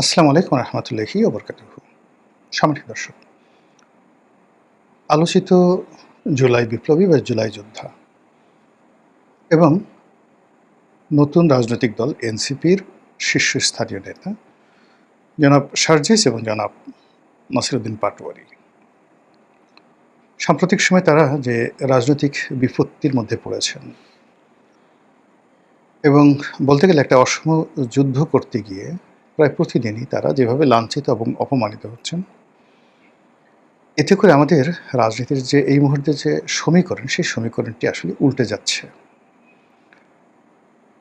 আসসালামু আলাইকুম রহমতুল্লাহি ওবরকাতুহু। সম্মানিত দর্শক, আলোচিত জুলাই বিপ্লবী বা জুলাই যোদ্ধা এবং নতুন রাজনৈতিক দল এনসিপির শীর্ষস্থানীয় নেতা জনাব সার্জিস এবং জনাব নাসিরউদ্দিন পাটোয়ারি সাম্প্রতিক সময়ে তারা যে রাজনৈতিক বিপত্তির মধ্যে পড়েছেন এবং বলতে গেলে একটা অসম যুদ্ধ করতে গিয়ে প্রায় প্রতিদিনই তারা যেভাবে লাঞ্ছিত এবং অপমানিত হচ্ছেন, এতে করে আমাদের রাজনীতির যে এই মুহূর্তে যে সমীকরণ, সেই সমীকরণটি আসলে উল্টে যাচ্ছে।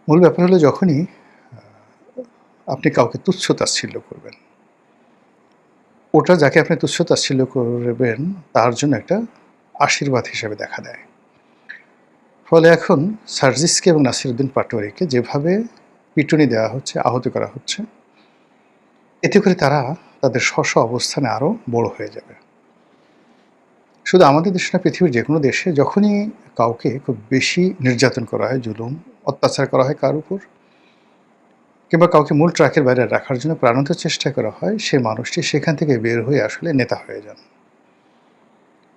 মূল ব্যাপার হলো যখনই আপনি কাউকে তুচ্ছ-তাচ্ছিল্য করবেন, ওটা যাকে আপনি তুচ্ছ-তাচ্ছিল্য করবেন তার জন্য একটা আশীর্বাদ হিসেবে দেখা দেয়। ফলে এখন সার্জিসকে এবং নাসিরউদ্দিন পাটোয়ারিকে যেভাবে পিটুনি দেওয়া হচ্ছে, আহত করা হচ্ছে, এতে করে তারা তাদের স্ব অবস্থানে আরও বড় হয়ে যাবে। শুধু আমাদের দেশে না, পৃথিবীর যে কোনো দেশে যখনই কাউকে খুব বেশি নির্যাতন করা হয়, জুলুম, অত্যাচার করা হয় কার উপর, কিংবা কাউকে মূল ট্র্যাকের বাইরে রাখার জন্য প্রাণান্ত চেষ্টা করা হয়, সে মানুষটি সেখান থেকে বের হয়ে আসলে নেতা হয়ে যান।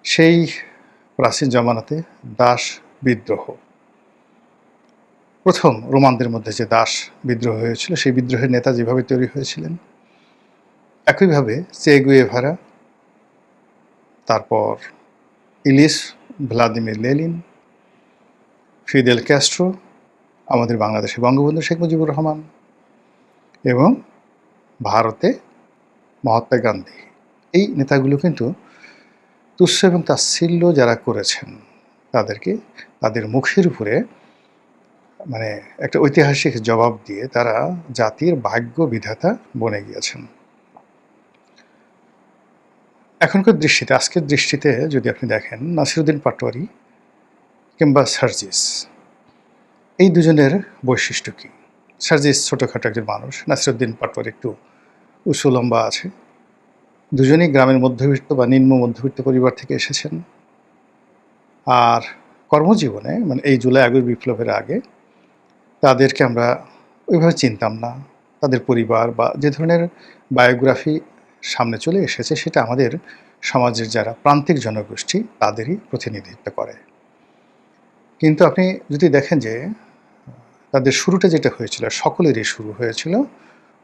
সেই প্রাচীন জমানাতে দাস বিদ্রোহ, প্রথম রোমানদের মধ্যে যে দাস বিদ্রোহ হয়েছিল, সেই বিদ্রোহের নেতা যেভাবে তৈরি হয়েছিলেন, একইভাবে চে গুয়েভারা, তারপর Ellis Vladimir Lenin, Fidel Castro, আমাদের বাংলাদেশে বঙ্গবন্ধু শেখ মুজিবুর রহমান এবং ভারতে মহাত্মা গান্ধী, এই নেতাগুলো কিন্তু তুচ্ছ এবং তাচ্ছিল্য যারা করেছেন তাদেরকে তাদের মুখের উপরে মানে একটা ঐতিহাসিক জবাব দিয়ে তারা জাতির ভাগ্য বিধাতা বনে গিয়েছেন। এখনকার দৃষ্টিতে, আজকের দৃষ্টিতে যদি আপনি দেখেন, নাসিরউদ্দিন পাটোয়ারি কিংবা সার্জিস, এই দুজনের বৈশিষ্ট্য কী? সার্জিস ছোটোখাটো একজন মানুষ, নাসিরউদ্দিন পাটোয়ারি একটু উঁচু লম্বা আছে। দুজনেই গ্রামের মধ্যবিত্ত বা নিম্ন মধ্যবিত্ত পরিবার থেকে এসেছেন। আর কর্মজীবনে মানে এই জুলাই আগস্ট বিপ্লবের আগে তাদেরকে আমরা ওইভাবে চিনতাম না। তাদের পরিবার বা যে ধরনের বায়োগ্রাফি সামনে চলে এসেছে, সেটা আমাদের সমাজের যারা প্রান্তিক জনগোষ্ঠী তাদেরই প্রতিনিধিত্ব করে। কিন্তু আপনি যদি দেখেন যে তাদের শুরুটা যেটা হয়েছিল, সকলেরই শুরু হয়েছিল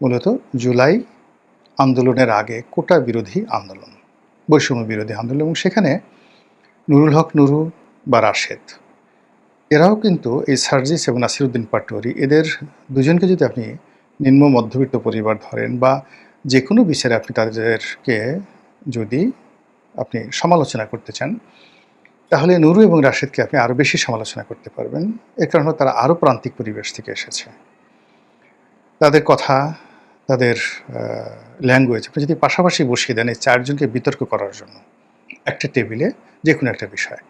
মূলত জুলাই আন্দোলনের আগে কোটা বিরোধী আন্দোলন, বৈষম্য বিরোধী আন্দোলন, এবং সেখানে নুরুল হক নুরু বা রাশেদ, এরাও কিন্তু এই সার্জিস এবং নাসিরউদ্দিন পাটোয়ারি, এদের দুজনকে যদি আপনি নিম্ন মধ্যবিত্ত পরিবার ধরেন বা যে কোনো বিচারে আপনি তাদেরকে যদি আপনি সমালোচনা করতে চান, তাহলে নুরু এবং রাশেদকে আপনি আরও বেশি সমালোচনা করতে পারবেন। এর কারণ হলো তারা আরও প্রান্তিক পরিবেশ থেকে এসেছে। তাদের কথা, তাদের ল্যাঙ্গুয়েজ আপনি যদি পাশাপাশি বসিয়ে দেন এই চারজনকে বিতর্ক করার জন্য একটা টেবিলে যে কোনো একটা বিষয়,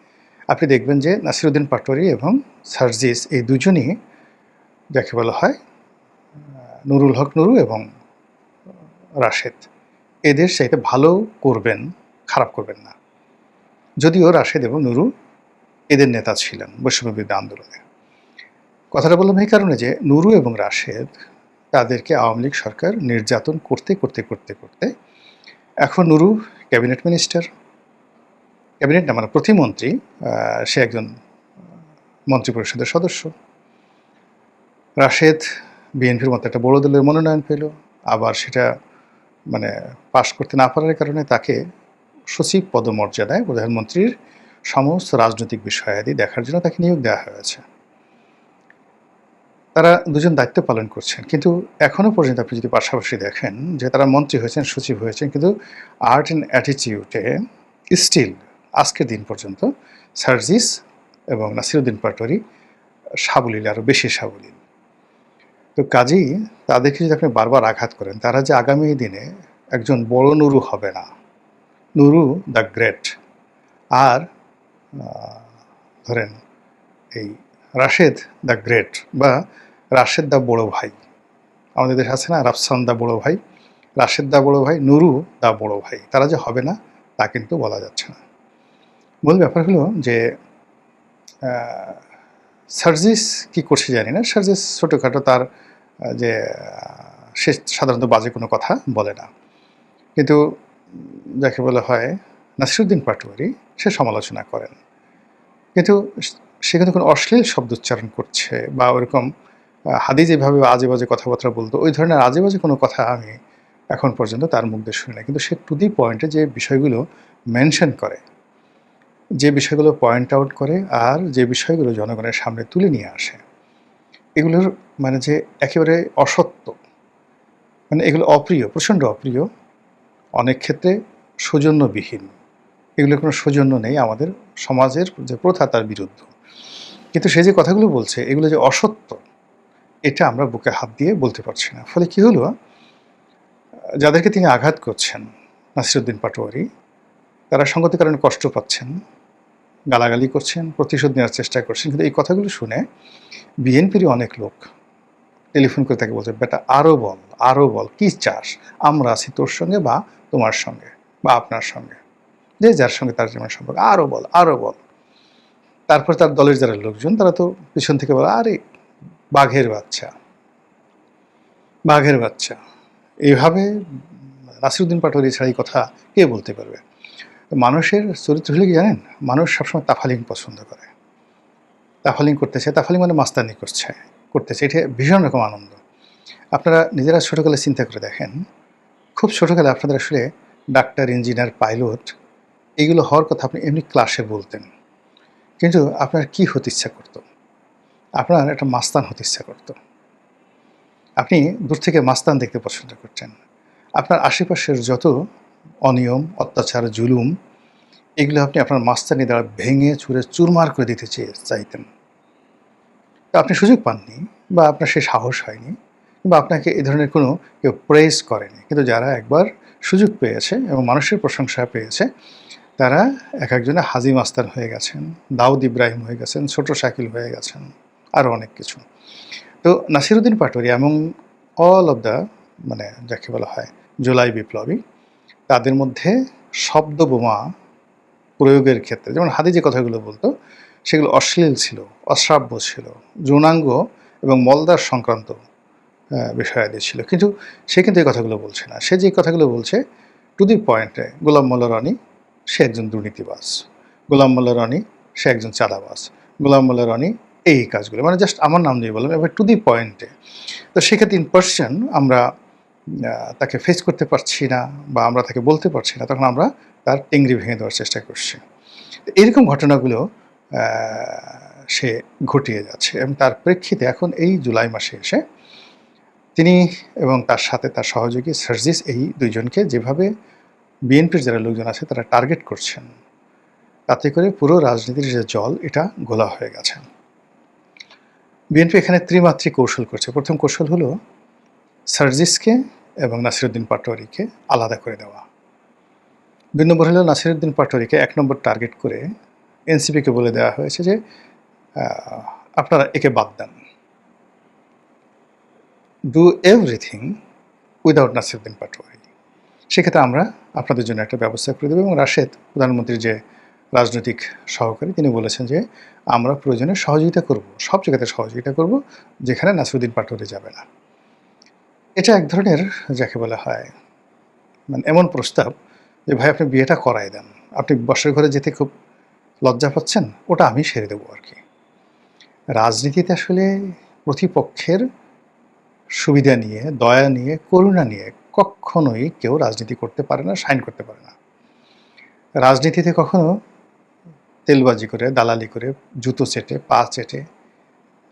আপনি দেখবেন যে নাসিরউদ্দিন পাটোয়ারি এবং সার্জিস এই দুজনই যাকে বলা হয় নুরুল হক নুরু এবং রাশেদ, এদের চাইতে ভালো করবেন, খারাপ করবেন না। যদিও রাশেদ এবং নুরু এদের নেতা ছিলেন বৈষম্য বিরোধী আন্দোলনে। কথাটা বললাম এই কারণে যে নুরু এবং রাশেদ তাদেরকে আওয়ামী লীগ সরকার নির্যাতন করতে করতে করতে করতে এখন নুরু ক্যাবিনেট মিনিস্টার, ক্যাবিনেট না মানে প্রতিমন্ত্রী, সে একজন মন্ত্রিপরিষদের সদস্য। রাশেদ বিএনপির মতো একটা বড় দলের মনোনয়ন পেল, আবার সেটা মানে পাশ করতে না পারার কারণে তাকে সচিব পদমর্যাদায় প্রধানমন্ত্রীর সমস্ত রাজনৈতিক বিষয়াদি দেখার জন্য তাকে নিয়োগ দেওয়া হয়েছে। তারা দুজন দায়িত্ব পালন করছেন, কিন্তু এখনও পর্যন্ত আপনি যদি পাশাপাশি দেখেন যে তারা মন্ত্রী হয়েছেন, সচিব হয়েছেন, কিন্তু আর্ট অ্যান্ড অ্যাটিটিউডে স্টিল আজকের দিন পর্যন্ত সার্জিস এবং নাসিরউদ্দিন পাটোয়ারি সাবলীল, আরও বেশি সাবলীল। তো কাজেই তাদেরকে যদি আপনি বারবার আঘাত করেন, তারা যে আগামী দিনে একজন বড় নুরু হবে না, নুরু দ্য গ্রেট। আর ধরেন এই রাশেদ দ্য গ্রেট বা রাশেদ দ্য বড় ভাই, আমাদের দেশে আছে না রাফসান দ্য বড় ভাই, রাশেদ দ্য বড় ভাই, নুরু দ্য বড় ভাই, তারা যে হবে না তা কিন্তু বলা যাচ্ছে না। মূল ব্যাপার হলো যে সার্জিস কী করছে জানি না। সার্জিস ছোটোখাটো তার যে সে সাধারণত বাজে কোনো কথা বলে না। কিন্তু যাকে বলা হয় নাসিরুদ্দিন পাটোয়ারি, সে সমালোচনা করেন। কিন্তু সে কিন্তু কোনো অশ্লীল শব্দ উচ্চারণ করছে বা ওরকম হাদি যেভাবে আজে-বাজে কথাবার্তা বলতো, ওই ধরনের আজে-বাজে কোনো কথা আমি এখন পর্যন্ত তার মুখ দিয়ে শুনি নাই। কিন্তু সে টু দি পয়েন্টে যে বিষয়গুলো মেনশন করে, যে বিষয়গুলো পয়েন্ট আউট করে আর যে বিষয়গুলো জনগণের সামনে তুলে নিয়ে আসে, এগুলোর মানে যে একেবারে অসত্য, মানে এগুলো অপ্রিয়, প্রচণ্ড অপ্রিয়, অনেক ক্ষেত্রে সৌজন্যবিহীন। এগুলোর কোনো সৌজন্য নেই, আমাদের সমাজের যে প্রথা তার বিরুদ্ধ। কিন্তু সে যে কথাগুলো বলছে এগুলো যে অসত্য, এটা আমরা বুকে হাত দিয়ে বলতে পারছি না। ফলে কী হলো, যাদেরকে তিনি আঘাত করছেন নাসিরুদ্দিন পাটোয়ারি, তারা সঙ্গতির কারণে কষ্ট পাচ্ছেন, গালাগালি করছেন, প্রতিশোধ নেওয়ার চেষ্টা করছেন। কিন্তু এই কথাগুলো শুনে বিএনপিরই অনেক লোক টেলিফোন করে তাকে বলছে, বেটা আরও বল, কী চাস? আমরা আছি তোর সঙ্গে বা তোমার সঙ্গে বা আপনার সঙ্গে, যে যার সঙ্গে তার যেমন সম্পর্ক, আরও বল। তারপর তার দলের যারা লোকজন তারা তো পিছন থেকে বলে, আরে বাঘের বাচ্চা। এইভাবে নাসিরুদ্দিন পাটোয়ারি ছাড়া এই কথা কে বলতে পারবে? মানুষের চরিত্র হলে কি জানেন, মানুষ সবসময় তাফালিং পছন্দ করে, তাফালিং করতেছে, তাফালিং মানে মাস্তানি করতেছে, এটা ভীষণ রকম আনন্দ। আপনারা নিজেরা ছোটোকালে চিন্তা করে দেখেন, খুব ছোটোকালে আপনাদের আসলে ডাক্তার, ইঞ্জিনিয়ার, পাইলট এইগুলো হওয়ার কথা আপনি এমনি ক্লাসে বলতেন, কিন্তু আপনার কি হতে ইচ্ছা করতো? আপনার একটা মাস্তান হতে ইচ্ছা করতো। আপনি দূর থেকে মাস্তান দেখতে পছন্দ করতেন। আপনার আশেপাশের যত অনিয়ম, অত্যাচার, জুলুম, এগুলো আপনি আপনার মাস্তানি দ্বারা ভেঙে চুরে চুরমার করে দিতে চাইতেন। তো আপনি সুযোগ পাননি বা আপনার সে সাহস হয়নি, বা আপনাকে এ ধরনের কোনো কেউ প্রেজ করেনি। কিন্তু যারা একবার সুযোগ পেয়েছে এবং মানুষের প্রশংসা পেয়েছে, তারা এক একজনে হাজী মাস্তান হয়ে গেছেন, দাউদ ইব্রাহিম হয়ে গেছেন, ছোট শাকিল হয়ে গেছেন, আরও অনেক কিছু। তো নাসিরুদ্দিন পাটোয়ারি এবং অল অব দ্য মানে যাকে বলা হয় জুলাই বিপ্লবী, তাদের মধ্যে শব্দ বোমা প্রয়োগের ক্ষেত্রে, যেমন হাদি যে কথাগুলো বলতো সেগুলো অশ্লীল ছিল, অশ্রাব্য ছিল, যৌনাঙ্গ এবং মলদার সংক্রান্ত বিষয়াদি ছিল। কিন্তু সে কিন্তু এই কথাগুলো বলছে না। সে যে কথাগুলো বলছে টু দি পয়েন্টে, গোলাম মোল্লা রনি সে একজন দুর্নীতিবাজ, গোলাম মোল্লা রনি সে একজন চাঁদাবাজ, গোলাম মোল্লা রনি এই কাজগুলো, মানে জাস্ট আমার নাম দিয়ে বললাম, এবার টু দি পয়েন্টে। তো সেক্ষেত্রে ইন পার্সন আমরা তাকে ফেস করতে পারছি না বা আমরা তাকে বলতে পারছি না, তখন আমরা তার টেংরি ভেঙে দেওয়ার চেষ্টা করছি। এরকম ঘটনাগুলো সে ঘটিয়ে যাচ্ছে এবং তার প্রেক্ষিতে এখন এই জুলাই মাসে এসে তিনি এবং তার সাথে তার সহযোগী সার্জিস, এই দুইজনকে যেভাবে বিএনপির যারা লোকজন আছে তারা টার্গেট করছেন, তাতে করে পুরো রাজনীতির যে জল এটা ঘোলা হয়ে গেছে। বিএনপি এখানে ত্রিমাত্রিক কৌশল করছে। প্রথম কৌশল হলো সার্জিসকে এবং নাসিরুদ্দিন পাটোয়ারিকে আলাদা করে দেওয়া। ২ নম্বর হলো নাসিরুদ্দিন পাটোয়ারিকে ১ নম্বর টার্গেট করে এনসিপিকে বলে দেওয়া হয়েছে যে আপনারা একে বাদ দেন, do everything without Nasiruddin Patwari. সেক্ষেত্রে আমরা আপনাদের জন্য একটা ব্যবস্থা করে দেবো। এবং রাশেদ, প্রধানমন্ত্রীর যে রাজনৈতিক সহকারী, তিনি বলেছেন যে আমরা প্রয়োজনে সহযোগিতা করব, সব জায়গাতে সহযোগিতা করব যেখানে নাসিরুদ্দিন পাটোয়ারি যাবে না। এটা এক ধরনের যাকে বলা হয় মানে এমন প্রস্তাব যে ভাই আপনি বিয়েটা করাই দেন, আপনি বসের ঘরে যেতে খুব লজ্জা পাচ্ছেন, ওটা আমি সেরে দেবো আর কি। রাজনীতিতে আসলে প্রতিপক্ষের সুবিধা নিয়ে, দয়া নিয়ে, করুণা নিয়ে কখনোই কেউ রাজনীতি করতে পারে না, সাইন করতে পারে না। রাজনীতিতে কখনো তেলবাজি করে, দালালি করে, জুতো চেটে, পা চেটে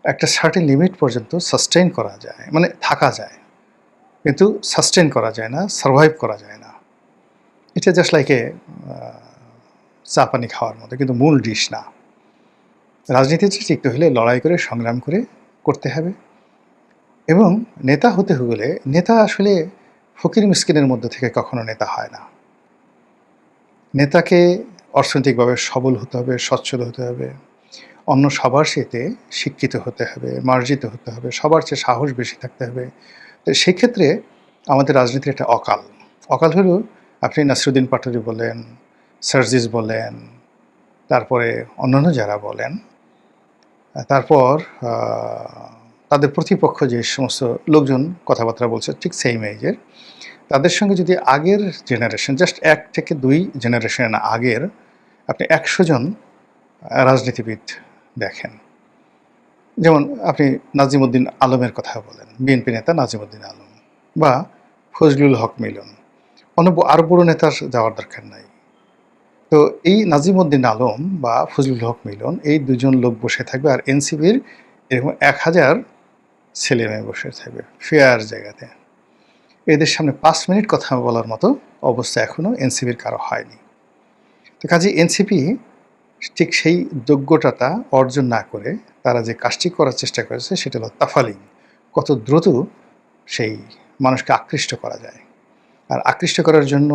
একটা সার্টেন লিমিট পর্যন্ত সাস্টেইন করা যায়, মানে থাকা যায়, কিন্তু সাস্টেইন করা যায় না, সারভাইভ করা যায় না। এটা জাস্ট লাইক এ চা পানি খাওয়ার মতো, কিন্তু মূল ডিশ না। রাজনীতিতে টিকতে হলে লড়াই করে, সংগ্রাম করে করতে হবে। এবং নেতা হতে হলে, নেতা আসলে ফকির মিসকিনের মধ্যে থেকে কখনো নেতা হয় না। নেতাকে অর্থনৈতিকভাবে সবল হতে হবে, সচ্ছল হতে হবে, অন্য সবার সাথে শিক্ষিত হতে হবে, মার্জিত হতে হবে, সবার চেয়ে সাহস বেশি থাকতে হবে। তো সেক্ষেত্রে আমাদের রাজনীতির একটা অকাল হলো, আপনি নাসিরুদ্দিন পাটোয়ারি বলেন, সার্জিস বলেন, তারপরে অন্যান্য যারা বলেন, তারপর তাদের প্রতিপক্ষ যে সমস্ত লোকজন কথাবার্তা বলছে ঠিক সেম এজের, তাদের সঙ্গে যদি আগের জেনারেশন, জাস্ট 1 থেকে 2 জেনারেশন আগের আপনি 100 জন রাজনীতিবিদ দেখেন, যেমন আপনি নাজিমউদ্দিন আলমের কথা বলেন, বিএনপি নেতা নাজিমউদ্দিন আলম, বা ফজলুল হক মিলন, আরও বড় নেতার যাওয়ার দরকার নাই। তো এই নাজিমউদ্দিন আলম বা ফজলুল হক মিলন, এই দুজন লোক বসে থাকবে, আর এনসিপির এরকম 1000 ছেলে মেয়ে বসে থাকবে ফেয়ার জায়গাতে। এদের সামনে 5 মিনিট কথা বলার মতো অবস্থা এখনও এনসিপির কারো হয়নি। তো কাজে এনসিপি ঠিক সেই যোগ্যতাটা অর্জন না করে তারা যে কাজটি করার চেষ্টা করেছে সেটা হলো তাফালিং, কত দ্রুত সেই মানুষকে আকৃষ্ট করা যায়। আর আকৃষ্ট করার জন্য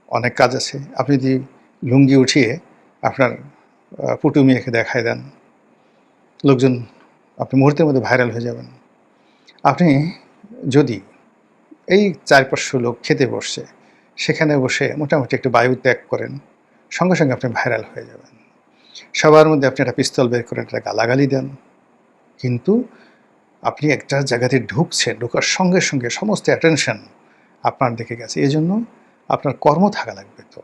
অনেক কাজ আছে। আপনি যদি লুঙ্গি উঠিয়ে আপনার পুটু মেয়েকে দেখায় দেন, লোকজন আপনি মুহূর্তের মধ্যে ভাইরাল হয়ে যাবেন। আপনি যদি এই 4-500 লোক খেতে বসছে, সেখানে বসে মোটামুটি একটু বায়ু ত্যাগ করেন, সঙ্গে সঙ্গে আপনি ভাইরাল হয়ে যাবেন। সবার মধ্যে আপনি একটা পিস্তল বের করেন, একটা গালাগালি দেন, কিন্তু আপনি একটা জায়গাতে ঢুকছেন, ঢোকার সঙ্গে সঙ্গে সমস্ত অ্যাটেনশন আপনার দিকে গেছে। এই জন্য আপনার কর্ম থাকা লাগবে, তো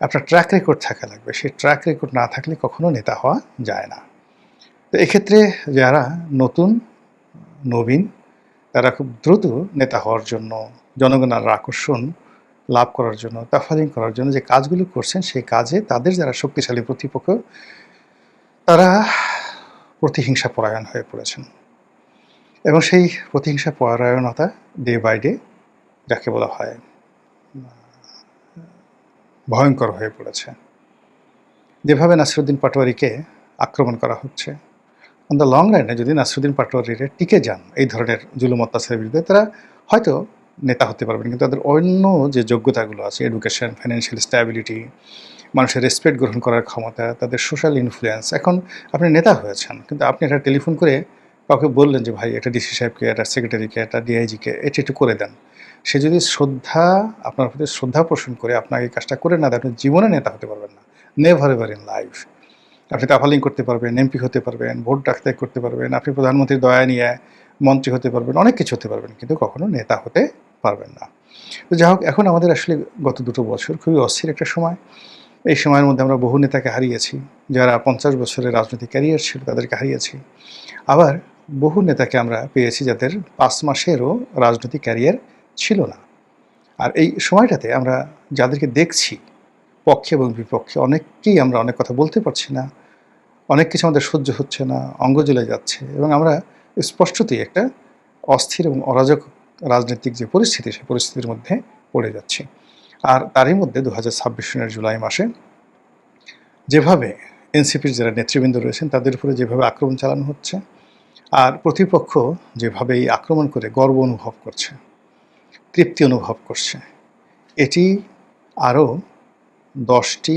আপনার ট্র্যাক রেকর্ড থাকা লাগবে। সেই ট্র্যাক রেকর্ড না থাকলে কখনো নেতা হওয়া যায় না। তো এক্ষেত্রে যারা নবীন, তারা খুব দ্রুত নেতা হওয়ার জন্য, জনগণের আকর্ষণ লাভ করার জন্য, তাফালিং করার জন্য যে কাজগুলো করছেন, সেই কাজে তাদের যারা শক্তিশালী প্রতিপক্ষ, তারা প্রতিহিংসা পরায়ণ হয়ে পড়েছেন। এবং সেই প্রতিহিংসা পরায়ণতা ডে বাই ডে, যাকে বলা হয়, ভয়ঙ্কর হয়ে পড়েছে। যেভাবে নাসিরুদ্দিন পাটোয়ারিকে আক্রমণ করা হচ্ছে, অন দ্য লং রানে যদি নাসিরুদ্দিন পাটোয়ারিরা টিকে যান এই ধরনের জুলুম অত্যাচারের বিরুদ্ধে, তারা হয়তো নেতা হতে পারবেন, কিন্তু তাদের অন্য যে যোগ্যতাগুলো আছে, এডুকেশন, ফাইন্যান্সিয়াল স্ট্যাবিলিটি, মানুষের রেসপেক্ট গ্রহণ করার ক্ষমতা, তাদের সোশ্যাল ইনফ্লুয়েন্স, এখন আপনি নেতা হয়েছেন, কিন্তু আপনি একটা টেলিফোন করে কাউকে বললেন যে ভাই এটা ডিসি সাহেবকে, একটা সেক্রেটারিকে, একটা ডিআইজিকে এটা একটু করে দেন, সে যদি আপনার প্রতি শ্রদ্ধা পোষণ করে আপনাকে এই কাজটা করে না দেয়, আপনি জীবনে নেতা হতে পারবেন না, নেভার এভার ইন লাইফ। আপনি তাফালিং করতে পারবেন, এমপি হতে পারবেন, ভোট ডাকতে করতে পারবেন, আপনি প্রধানমন্ত্রীর দয়া নিয়ে মন্ত্রী হতে পারবেন, অনেক কিছু হতে পারবেন, কিন্তু কখনো নেতা হতে পারবেন না। তো যাই হোক, এখন আমাদের আসলে গত 2 বছর খুবই অস্থির একটা সময়। এই সময়ের মধ্যে আমরা বহু নেতাকে হারিয়েছি, যারা 50 বছরের রাজনৈতিক ক্যারিয়ার ছিল তাদেরকে হারিয়েছি। আবার বহু নেতাকে আমরা পেয়েছি যাদের 5 মাসেরও রাজনৈতিক ক্যারিয়ার ছিল না। আর এই সময়টাতে আমরা যাদেরকে দেখছি পক্ষে এবং বিপক্ষে, অনেককেই আমরা অনেক কথা বলতে পারছি না, অনেক কিছু আমাদের সহ্য হচ্ছে না, অঙ্গ জ্বলে যাচ্ছে, এবং আমরা স্পষ্টতই একটা অস্থির এবং অরাজক রাজনৈতিক যে পরিস্থিতি, সেই পরিস্থিতির মধ্যে পড়ে যাচ্ছি। আর তারই মধ্যে 2026 সনের জুলাই মাসে যেভাবে এনসিপির যারা নেতৃবৃন্দ রয়েছেন তাদের উপরে যেভাবে আক্রমণ চালানো হচ্ছে, আর প্রতিপক্ষ যেভাবে এই আক্রমণ করে গর্ব অনুভব করছে, তৃপ্তি অনুভব করছে, এটি আরও 10টি,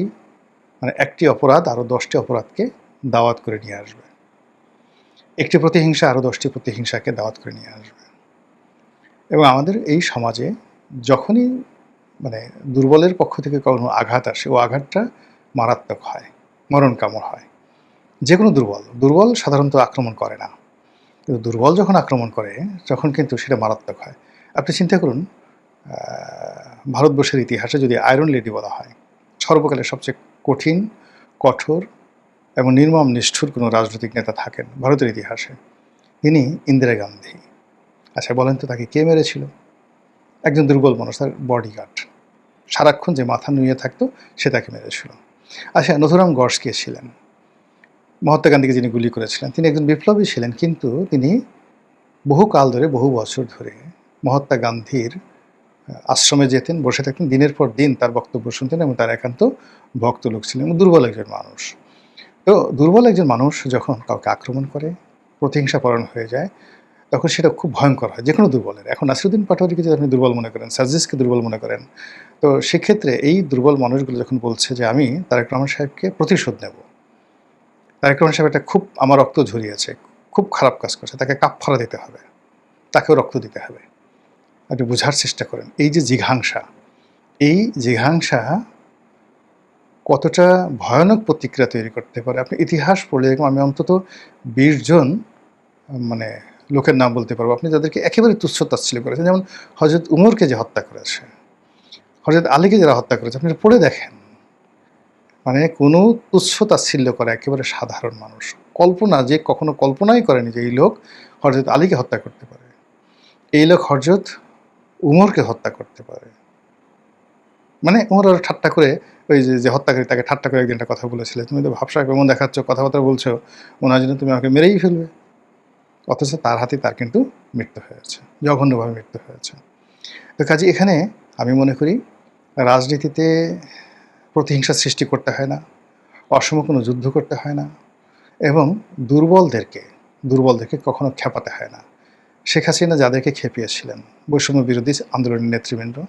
মানে একটি অপরাধ আরও 10টি অপরাধকে দাওয়াত করে নিয়ে আসবে। একটি প্রতিহিংসা আরও 10টি প্রতিহিংসাকে দাওয়াত করে নিয়ে আসবে। এবং আমাদের এই সমাজে যখনই দুর্বলের পক্ষ থেকে কোনো আঘাত আসে, ও আঘাতটা মারাত্মক হয়, মরণ কামড় হয়। যে কোনো দুর্বল সাধারণত আক্রমণ করে না, কিন্তু দুর্বল যখন আক্রমণ করে তখন কিন্তু সেটা মারাত্মক হয়। আপনি চিন্তা করুন, ভারতবর্ষের ইতিহাসে যদি আয়রন লেডি বলা হয়, সর্বকালের সবচেয়ে কঠিন, কঠোর এবং নির্মম নিষ্ঠুর কোনো রাজনৈতিক নেতা থাকেন ভারতের ইতিহাসে, তিনি ইন্দিরা গান্ধী। আচ্ছা বলেন তো, তাকে কে মেরেছিল? একজন দুর্বল মানুষ, তার বডিগার্ড, সারাক্ষণ যে মাথা নুয়ে থাকতো, সে তাকে মেরেছিল। আচ্ছা, নথুরাম গডস কে ছিলেন? মহাত্মা গান্ধীকে যিনি গুলি করেছিলেন, তিনি একজন বিপ্লবী ছিলেন, কিন্তু তিনি বহুকাল ধরে, বহু বছর ধরে মহাত্মা গান্ধীর আশ্রমে যেতেন, বসে থাকতেন, দিনের পর দিন তার বক্তব্য শুনতেন, এবং তার একান্ত ভক্ত লোক ছিলেন, দুর্বল একজন মানুষ। তো দুর্বল একজন মানুষ যখন কাউকে আক্রমণ করে, প্রতিহিংসা পরায়ণ হয়ে যায়, তখন সেটা খুব ভয়ঙ্কর হয়, যে কোনো দুর্বলের। এখন নাসিরুদ্দিন পাটোয়ারিকে যদি আপনি দুর্বল মনে করেন, সার্জিসকে দুর্বল মনে করেন, তো সেক্ষেত্রে এই দুর্বল মানুষগুলো যখন বলছে যে আমি তারেক রহমান সাহেবকে প্রতিশোধ নেব, তারেক রহমান সাহেব এটা খুব আমার রক্ত ঝরিয়েছে, খুব খারাপ কাজ করছে, তাকে কাফফারা দিতে হবে, তাকেও রক্ত দিতে হবে। আপনি বোঝার চেষ্টা করেন, এই যে জিঘাংসা, এই জিঘাংসা কতটা ভয়ানক প্রতিক্রিয়া তৈরি করতে পারে। আপনি ইতিহাস পড়লে, আমি অন্তত 20 জন মানে লোকের নাম বলতে পারবো, আপনি যাদেরকে একেবারে তুচ্ছ তাচ্ছিল্য করেছেন, যেমন হযরত উমরকে যে হত্যা করেছে, হযরত আলীকে যারা হত্যা করেছে, আপনি পড়ে দেখেন। মানে কোনো তুচ্ছ তাচ্ছিল্য করা একেবারে সাধারণ মানুষ। যে কখনো কল্পনাই করেনি যে এই লোক হযরত আলীকে হত্যা করতে পারে। এই লোক হযরত উমরকে হত্যা করতে পারে। মানে উমর আরো ঠাট্টা করে ওই যে হত্যাকারী তাকে ঠাট্টা করে একদিন একটা কথা বলেছিল, "তুমি তো ভাবসাব এমন দেখাচ্ছ, কথাবার্তা বলছো, মনে হয় যেন তুমি আমাকে মেরেই ফেলবে।" অথচ তার হাতেই তার কিন্তু মৃত্যু হয়েছে। জঘন্যভাবে মৃত্যু হয়েছে। তো কাজেই এখানে আমি মনে করি রাজনীতিতে প্রতিহিংসা সৃষ্টি করতে হয় না, অসম কোনো যুদ্ধ করতে হয় না এবং দুর্বলদেরকে কখনো খেপাতে হয় না। শেখ হাসিনা যাদেরকে খেপিয়েছিলেন, বৈষম্য বিরোধী আন্দোলনের নেতৃবৃন্দ,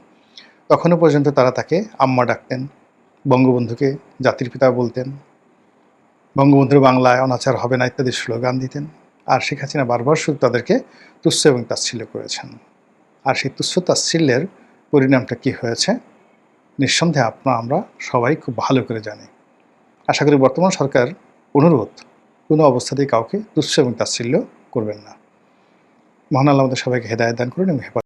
তখনও পর্যন্ত তারা তাকে আম্মা ডাকতেন, বঙ্গবন্ধুকে জাতির পিতা বলতেন, বঙ্গবন্ধুর বাংলায় অনাচার হবে না ইত্যাদি স্লোগান দিতেন। আর শেখ হাসিনা বারবার শুধু তাদেরকে তুচ্ছ এবং তাচ্ছিল্য করেছেন। আর সেই তুচ্ছ তাচ্ছিল্যের পরিণামটা কী হয়েছে নিঃসন্দেহে আমরা সবাই খুব ভালো করে জানি। আশা করি বর্তমান সরকার অনুরোধ, কোনো অবস্থাতেই কাউকে তুচ্ছ এবং তাচ্ছিল্য করবেন না। মহান আল্লাহ আমাদের সবাইকে হেদায়েত দান করুন এবং